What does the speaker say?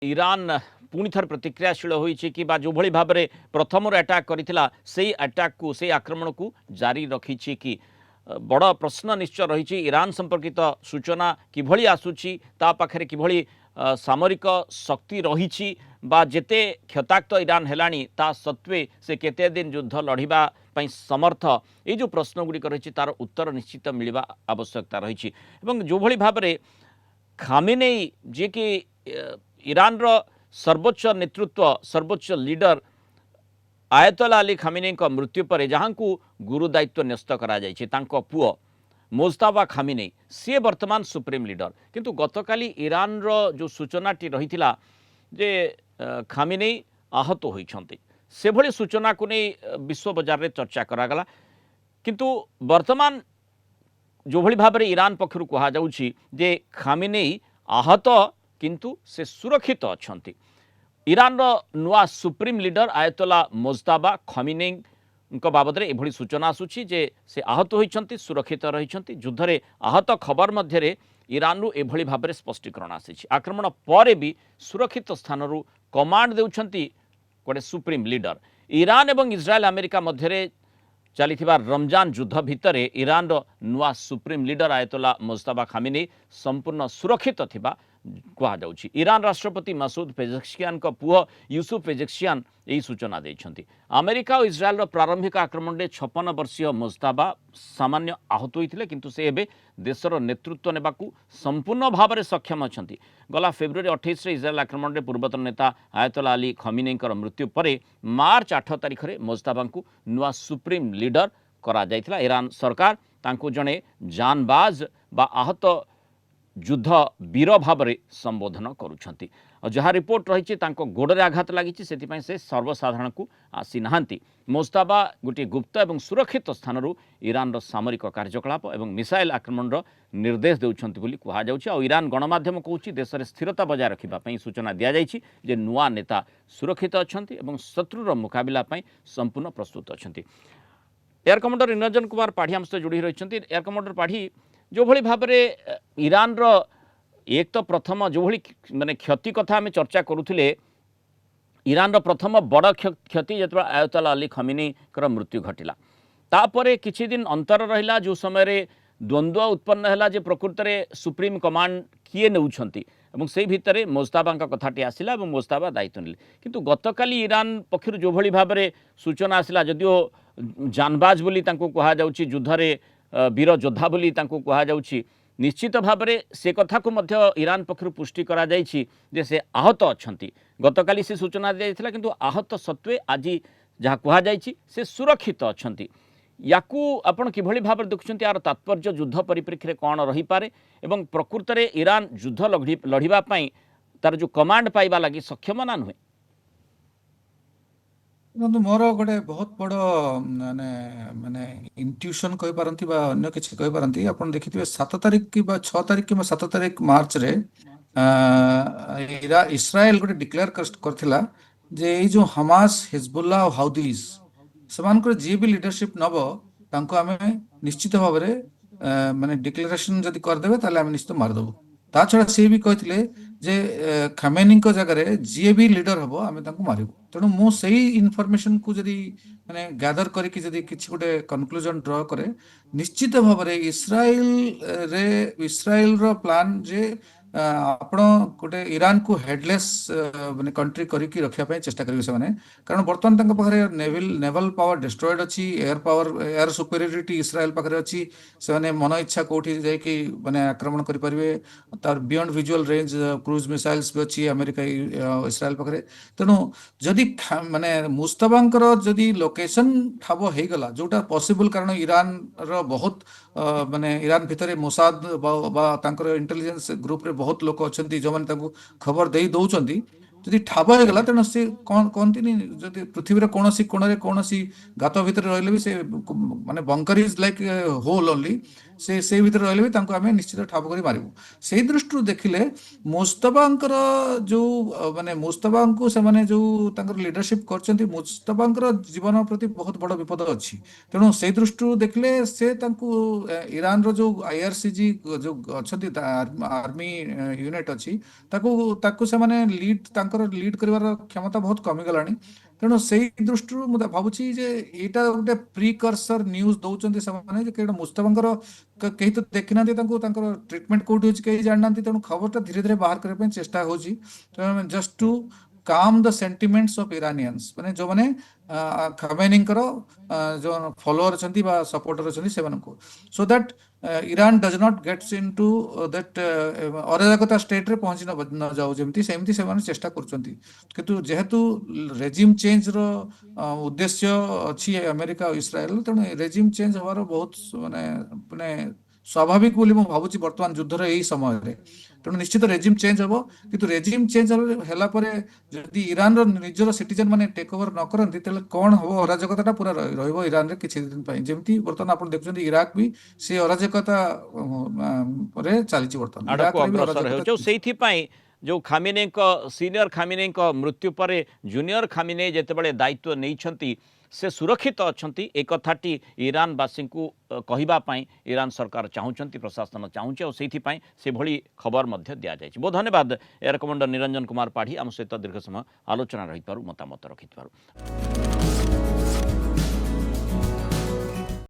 Iran ପୁଣି ଥରେ ପ୍ରତିକ୍ରିୟାଶୀଳ ହୋଇଛି କି ବା ଯେଉଁଭଳି ଭାବରେ ପ୍ରଥମରୁ ଆଟାକ୍ କରିଥିଲା ସେଇ ଆଟାକ୍କୁ ସେଇ ଆକ୍ରମଣକୁ ଜାରି ରଖିଛି କି ବଡ଼ ପ୍ରଶ୍ନ ନିଶ୍ଚୟ ରହିଛି। ଇରାନ ସମ୍ପର୍କିତ ସୂଚନା କିଭଳି ଆସୁଛି, ତା ପାଖରେ କିଭଳି ସାମରିକ ଶକ୍ତି ରହିଛି ବା ଯେତେ କ୍ଷତାକ୍ତ ଇରାନ ହେଲାଣି ତା ସତ୍ତ୍ୱେ ସେ କେତେ ଦିନ ଯୁଦ୍ଧ ଲଢ଼ିବା ପାଇଁ ସମର୍ଥ, এই ଯେଉଁ ପ୍ରଶ୍ନଗୁଡ଼ିକ ରହିଛି ତାର ଉତ୍ତର ନିଶ୍ଚିତ ମିଳିବା ଆବଶ୍ୟକତା ରହିଛି। ଏବଂ ଯେଉଁଭଳି ଭାବରେ ଖାମେନେଇ ଯିଏକି ଇରାନର ସର୍ବୋଚ୍ଚ ନେତୃତ୍ୱ ସର୍ବୋଚ୍ଚ ଲିଡର ଆୟତୋଲା ଅଲି ଖାମିନେଇଙ୍କ ମୃତ୍ୟୁ ପରେ ଯାହାଙ୍କୁ ଗୁରୁ ଦାୟିତ୍ୱ ନ୍ୟସ୍ତ କରାଯାଇଛି ତାଙ୍କ ପୁଅ ମୋଜତାବା ଖାମିନେଇ ସିଏ ବର୍ତ୍ତମାନ ସୁପ୍ରିମ୍ ଲିଡର। କିନ୍ତୁ ଗତକାଲି ଇରାନର ଯେଉଁ ସୂଚନାଟି ରହିଥିଲା ଯେ ଖାମିନେଇ ଆହତ ହୋଇଛନ୍ତି, ସେଭଳି ସୂଚନାକୁ ନେଇ ବିଶ୍ୱ ବଜାରରେ ଚର୍ଚ୍ଚା କରାଗଲା। କିନ୍ତୁ ବର୍ତ୍ତମାନ ଯେଉଁଭଳି ଭାବରେ ଇରାନ ପକ୍ଷରୁ କୁହାଯାଉଛି ଯେ ଖାମିନେଇ ଆହତ କିନ୍ତୁ ସେ ସୁରକ୍ଷିତ ଅଛନ୍ତି। ଇରାନର ନୂଆ ସୁପ୍ରିମ୍ ଲିଡର ଆୟତୋଲା ମୋଜତାବା ଖାମିନେଇଙ୍କ ବାବଦରେ ଏଭଳି ସୂଚନା ଆସୁଛି ଯେ ସେ ଆହତ ହୋଇଛନ୍ତି, ସୁରକ୍ଷିତ ରହିଛନ୍ତି। ଯୁଦ୍ଧରେ ଆହତ ଖବର ମଧ୍ୟରେ ଇରାନରୁ ଏଭଳି ଭାବରେ ସ୍ପଷ୍ଟୀକରଣ ଆସିଛି। ଆକ୍ରମଣ ପରେ ବି ସୁରକ୍ଷିତ ସ୍ଥାନରୁ କମାଣ୍ଡ ଦେଉଛନ୍ତି ଗୋଟେ ସୁପ୍ରିମ୍ ଲିଡର। ଇରାନ ଏବଂ ଇସ୍ରାଏଲ ଆମେରିକା ମଧ୍ୟରେ ଚାଲିଥିବା ରମଜାନ ଯୁଦ୍ଧ ଭିତରେ ଇରାନର ନୂଆ ସୁପ୍ରିମ୍ ଲିଡର ଆୟତୋଲା ମୋଜତାବା ଖାମିନେଇ ସମ୍ପୂର୍ଣ୍ଣ ସୁରକ୍ଷିତ ଥିବା କୁହାଯାଉଛି। ଇରାନ ରାଷ୍ଟ୍ରପତି ମସୁଦ ପେଜେକ୍ସିଆନଙ୍କ ପୁଅ ୟୁସୁଫ ପେଜେକ୍ସିଆନ ଏହି ସୂଚନା ଦେଇଛନ୍ତି। ଆମେରିକା ଓ ଇସ୍ରାଏଲର ପ୍ରାରମ୍ଭିକ ଆକ୍ରମଣରେ 56 ବର୍ଷୀୟ ମୋଜତାବା ସାମାନ୍ୟ ଆହତ ହୋଇଥିଲେ, କିନ୍ତୁ ସେ ଏବେ ଦେଶର ନେତୃତ୍ୱ ନେବାକୁ ସମ୍ପୂର୍ଣ୍ଣ ଭାବରେ ସକ୍ଷମ ଅଛନ୍ତି। ଗଲା ଫେବୃଆରୀ 28ରେ ଇସ୍ରାଏଲ ଆକ୍ରମଣରେ ପୂର୍ବତନ ନେତା ଆୟତୋଲା ଅଲି ଖାମିନେଇଙ୍କର ମୃତ୍ୟୁ ପରେ ମାର୍ଚ୍ଚ 8 ତାରିଖରେ ମୋଜତାବାଙ୍କୁ ନୂଆ ସୁପ୍ରିମ୍ ଲିଡର କରାଯାଇଥିଲା। ଇରାନ ସରକାର ତାଙ୍କୁ ଜଣେ ଜାନବାଜ ବା ଆହତ ଯୁଦ୍ଧ ବୀର ଭାବରେ ସମ୍ବୋଧନ କରୁଛନ୍ତି। ଯାହା ରିପୋର୍ଟ ରହିଛି ତାଙ୍କ ଗୋଡ଼ରେ ଆଘାତ ଲାଗିଛି, ସେଥିପାଇଁ ସେ ସର୍ବସାଧାରଣକୁ ଆସିନାହାନ୍ତି। ମୋଜତାବା ଗୋଟିଏ ଗୁପ୍ତ ଏବଂ ସୁରକ୍ଷିତ ସ୍ଥାନରୁ ଇରାନର ସାମରିକ କାର୍ଯ୍ୟକଳାପ ଏବଂ ମିସାଇଲ ଆକ୍ରମଣର ନିର୍ଦ୍ଦେଶ ଦେଉଛନ୍ତି ବୋଲି କୁହାଯାଉଛି। ଆଉ ଇରାନ ଗଣମାଧ୍ୟମ କହୁଛି ଦେଶରେ ସ୍ଥିରତା ବଜାୟ ରଖିବା ପାଇଁ ସୂଚନା ଦିଆଯାଇଛି ଯେ ନୂଆ ନେତା ସୁରକ୍ଷିତ ଅଛନ୍ତି ଏବଂ ଶତ୍ରୁର ମୁକାବିଲା ପାଇଁ ସମ୍ପୂର୍ଣ୍ଣ ପ୍ରସ୍ତୁତ ଅଛନ୍ତି। ଏୟାର କମାଣ୍ଡର ଇନରଞ୍ଜନ କୁମାର ପାଢ଼ୀ ଆମ ସହିତ ଯୋଡ଼ି ରହିଛନ୍ତି। ଏୟାର କମାଣ୍ଡର ପାଢ଼ୀ, ଯେଉଁଭଳି ଭାବରେ ଇରାନର ଏକ ତ ପ୍ରଥମ ଯେଉଁଭଳି ମାନେ କ୍ଷତି କଥା ଆମେ ଚର୍ଚ୍ଚା କରୁଥିଲେ, ଇରାନର ପ୍ରଥମ ବଡ଼ କ୍ଷତି ଯେତେବେଳେ ଆୟତୋଲା ଅଲି ଖାମିନେଇଙ୍କର ମୃତ୍ୟୁ ଘଟିଲା, ତାପରେ କିଛି ଦିନ ଅନ୍ତର ରହିଲା ଯେଉଁ ସମୟରେ ଦ୍ୱନ୍ଦ୍ୱ ଉତ୍ପନ୍ନ ହେଲା ଯେ ପ୍ରକୃତରେ ସୁପ୍ରିମ୍ କମାଣ୍ଡ କିଏ ନେଉଛନ୍ତି ଏବଂ ସେହି ଭିତରେ ମୋଜତାବାଙ୍କ କଥାଟି ଆସିଲା ଏବଂ ମୋଜତାବା ଦାୟିତ୍ୱ ନେଲେ। କିନ୍ତୁ ଗତକାଲି ଇରାନ ପକ୍ଷରୁ ଯେଉଁଭଳି ଭାବରେ ସୂଚନା ଆସିଲା, ଯଦିଓ ଜାନବାଜ ବୋଲି ତାଙ୍କୁ କୁହାଯାଉଛି, ଯୁଦ୍ଧରେ ବୀର ଯୋଦ୍ଧା ବୋଲି ତାଙ୍କୁ କୁହାଯାଉଛି, ନିଶ୍ଚିତ ଭାବରେ ସେ କଥାକୁ ମଧ୍ୟ ଇରାନ ପକ୍ଷରୁ ପୁଷ୍ଟି କରାଯାଇଛି ଯେ ସେ ଆହତ ଅଛନ୍ତି। ଗତକାଲି ସେ ସୂଚନା ଦିଆଯାଇଥିଲା, କିନ୍ତୁ ଆହତ ସତ୍ତ୍ୱେ ଆଜି ଯାହା କୁହାଯାଇଛି ସେ ସୁରକ୍ଷିତ ଅଛନ୍ତି। ୟାକୁ ଆପଣ କିଭଳି ଭାବରେ ଦେଖୁଛନ୍ତି? ଏହାର ତାତ୍ପର୍ଯ୍ୟ ଯୁଦ୍ଧ ପରିପ୍ରେକ୍ଷୀରେ କ'ଣ ରହିପାରେ ଏବଂ ପ୍ରକୃତରେ ଇରାନ ଯୁଦ୍ଧ ଲଢ଼ିବା ପାଇଁ ତାର ଯେଉଁ କମାଣ୍ଡ ପାଇବା ଲାଗି ସକ୍ଷମ ନା ନୁହେଁ? ଦେଖନ୍ତୁ, ମୋର ଗୋଟେ ବହୁତ ବଡ଼ ମାନେ ମାନେ ଇଣ୍ଟ୍ୟୁସନ୍ କହିପାରନ୍ତି ବା ଅନ୍ୟ କିଛି କହିପାରନ୍ତି। ଆପଣ ଦେଖିଥିବେ 7 ତାରିଖ କିମ୍ବା 6 ତାରିଖ କିମ୍ବା 7 ତାରିଖ ମାର୍ଚ୍ଚରେ ଇସ୍ରାଏଲ ଗୋଟେ ଡିକ୍ଲେୟାର କରିଥିଲା ଯେ ଏଇ ଯେଉଁ ହମାସ, ହିଜବୁଲ୍ଲା ଆଉ ହାଉଦିସ୍ ସେମାନଙ୍କର ଯିଏ ବି ଲିଡରସିପ୍ ନେବ ତାଙ୍କୁ ଆମେ ନିଶ୍ଚିତ ଭାବରେ ମାନେ ଡିକ୍ଲାରେସନ୍ ଯଦି କରିଦେବେ ତାହେଲେ ଆମେ ନିଶ୍ଚିତ ମାରିଦେବୁ। ତା ଛଡ଼ା ସିଏ ବି କହିଥିଲେ ଯେ ଖାମେନିଙ୍କ ଜାଗାରେ ଯିଏ ବି ଲିଡର ହେବ ଆମେ ତାଙ୍କୁ ମାରିବୁ। ତେଣୁ ମୁଁ ସେଇ ଇନଫର୍ମେସନକୁ ଯଦି ମାନେ ଗ୍ୟାଦର କରିକି ଯଦି କିଛି ଗୋଟେ କନକ୍ଲୁଜନ ଡ୍ର କରେ, ନିଶ୍ଚିତ ଭାବରେ ଇସ୍ରାଏଲର ପ୍ଲାନ୍ ଯେ ଆପଣ ଗୋଟେ ଇରାନକୁ ହେଡଲେସ୍ ମାନେ କଣ୍ଟ୍ରି କରିକି ରଖିବା ପାଇଁ ଚେଷ୍ଟା କରିବେ ସେମାନେ। କାରଣ ବର୍ତ୍ତମାନ ତାଙ୍କ ପାଖରେ ନେଭାଲ ପାୱାର ଡିଷ୍ଟ୍ରଏଡ୍ ଅଛି, ଏୟାର ସୁପେରିୟରିଟି ଇସ୍ରାଏଲ ପାଖରେ ଅଛି। ସେମାନେ ମନ ଇଚ୍ଛା କୋଉଠି ଯାଇକି ମାନେ ଆକ୍ରମଣ କରିପାରିବେ। ତାର ବିୟଣ୍ଡ ଭିଜୁଆଲ ରେଞ୍ଜ କ୍ରୁଜ୍ ମିସାଇଲ୍ସ ବି ଅଛି ଆମେରିକା ଇସ୍ରାଏଲ ପାଖରେ। ତେଣୁ ଯଦି ମାନେ ମୁସ୍ତାବାଙ୍କର ଯଦି ଲୋକେସନ ଠାବ ହେଇଗଲା, ଯୋଉଟା ପସିବଲ, କାରଣ ଇରାନର ବହୁତ ମାନେ ଇରାନ ଭିତରେ ମୋସାଦ ବା ତାଙ୍କର ଇଣ୍ଟେଲିଜେନ୍ସ ଗ୍ରୁପରେ ବହୁତ ଲୋକ ଅଛନ୍ତି ଯେଉଁମାନେ ତାଙ୍କୁ ଖବର ଦେଇ ଦଉଛନ୍ତି। ଯଦି ଠାବ ହେଇଗଲା ଆଜ୍ଞା ତେଣୁ ସେ କଣ କହନ୍ତିନି ଯଦି ପୃଥିବୀର କୌଣସି କୋଣରେ କୌଣସି ଗାତ ଭିତରେ ରହିଲେ ବି ସେ ମାନେ bunker is like hole only, ସେ ଭିତରେ ରହିଲେ ବି ତାଙ୍କୁ ଆମେ ନିଶ୍ଚିତ ଠାବ କରି ମାରିବୁ। ସେଇ ଦୃଷ୍ଟିରୁ ଦେଖିଲେ ମୁସ୍ତଫାଙ୍କର ଯୋଉ ମାନେ ମୁସ୍ତଫାଙ୍କୁ ସେମାନେ ଯୋଉ ତାଙ୍କର ଲିଡରସିପ କରିଛନ୍ତି, ମୁସ୍ତଫାଙ୍କର ଜୀବନ ପ୍ରତି ବହୁତ ବଡ ବିପଦ ଅଛି। ତେଣୁ ସେଇ ଦୃଷ୍ଟିରୁ ଦେଖିଲେ ସେ ତାଙ୍କୁ ଇରାନର ଯୋଉ ଆଇଆରସିଜି ଯୋଉ ଅଛନ୍ତି ଆର୍ମି ୟୁନିଟ୍ ଅଛି, ତାକୁ ତାକୁ ସେମାନେ ତାଙ୍କର ଲିଡ୍ କରିବାର କ୍ଷମତା ବହୁତ କମିଗଲାଣି। ତେଣୁ ସେଇ ଦୃଷ୍ଟିରୁ ମୁଁ ଭାବୁଛି ଯେ ଏଇଟା ଗୋଟେ ପ୍ରିକର୍ସର ନ୍ୟୁଜ ଦଉଛନ୍ତି ସେମାନେ, ଯେ କେହି ମୁସ୍ତଫାଙ୍କର କେହି ତ ଦେଖିନାହାନ୍ତି ତାଙ୍କୁ, ତାଙ୍କର ଟ୍ରିଟମେଣ୍ଟ କୋଉଠି ହଉଛି କେହି ଜାଣିନାହାନ୍ତି। ତେଣୁ ଖବରଟା ଧୀରେ ଧୀରେ ବାହାର କରିବା ପାଇଁ ଚେଷ୍ଟା ହଉଛି, ଜଷ୍ଟ ଟୁ କାମ୍ ଦ ସେଣ୍ଟିମେଣ୍ଟସ୍ ଅଫ୍ ଇରାନିଆନ୍ସ, ମାନେ ଯୋଉମାନେ ଖମେନିଙ୍କର ଯୋଉ ଫଲୋଅର ଅଛନ୍ତି ବା ସପୋର୍ଟର ଅଛନ୍ତି ସେମାନଙ୍କୁ, so that Iran does not gets into that ଅରାଜକତା ଷ୍ଟେଟ୍ରେ ପହଞ୍ଚି ନ ଯାଉ, ଯେମିତି ସେମିତି ସେମାନେ ଚେଷ୍ଟା କରୁଛନ୍ତି। କିନ୍ତୁ ଯେହେତୁ ରେଜିମ୍ ଚେଞ୍ଜର ଉଦ୍ଦେଶ୍ୟ ଅଛି ଆମେରିକା ଆଉ ଇସ୍ରାଏଲ, ତେଣୁ ରେଜିମ୍ ଚେଞ୍ଜ ହବାର ବହୁତ ମାନେ ମାନେ ସ୍ୱାଭାବିକ ବୋଲି ମୁଁ ଭାବୁଛି ବର୍ତ୍ତମାନ ଯୁଦ୍ଧର ଏହି ସମୟରେ। ତେଣୁ ନିଶ୍ଚିତ ରେଜିମ୍ ଚେଞ୍ଜ ହବ, କିନ୍ତୁ ରେଜିମ୍ ଚେଞ୍ଜ ହେଲା ପରେ ଯଦି ଇରାନର ନିଜର ସିଟିଜେନ ମାନେ ଟେକ୍ ଓଭର ନ କରନ୍ତି, ତାହେଲେ କଣ ହବ? ଅରାଜକତାଟା ପୁରା ରହିବ ଇରାନରେ କିଛି ଦିନ ପାଇଁ, ଯେମିତି ବର୍ତ୍ତମାନ ଆପଣ ଦେଖୁଛନ୍ତି ଇରାକ ବି ସେ ଅରାଜକତା ପରେ ଚାଲିଛି। ବର୍ତ୍ତମାନ ଆଡ଼କୁ ଇରାକରେ ବି ଅଗ୍ରସର ଅରାଜକତା ହେଉଛି। ଆଉ ଚାଲିଛି। ସେଇଥିପାଇଁ ଯେଉଁ ଖାମିନେଙ୍କ ସିନିୟର ଖାମିନେଙ୍କ ମୃତ୍ୟୁ ପରେ ଜୁନିୟର ଖାମିନେ ଯେତେବେଳେ ଦାୟିତ୍ୱ ନେଇଛନ୍ତି, ସେ ସୁରକ୍ଷିତ ଅଛନ୍ତି ଏ କଥାଟି ଇରାନବାସୀଙ୍କୁ କହିବା ପାଇଁ ଇରାନ ସରକାର ଚାହୁଁଛନ୍ତି, ପ୍ରଶାସନ ଚାହୁଁଛି, ଆଉ ସେଇଥିପାଇଁ ସେଭଳି ଖବର ମଧ୍ୟ ଦିଆଯାଇଛି। ବହୁତ ଧନ୍ୟବାଦ ଏୟାର କମାଣ୍ଡର ନିରଞ୍ଜନ କୁମାର ପାଢ଼ୀ ଆମ ସହିତ ଦୀର୍ଘ ସମୟ ଆଲୋଚନା ରହିଥିବାରୁ, ମତାମତ ରଖିଥିବାରୁ।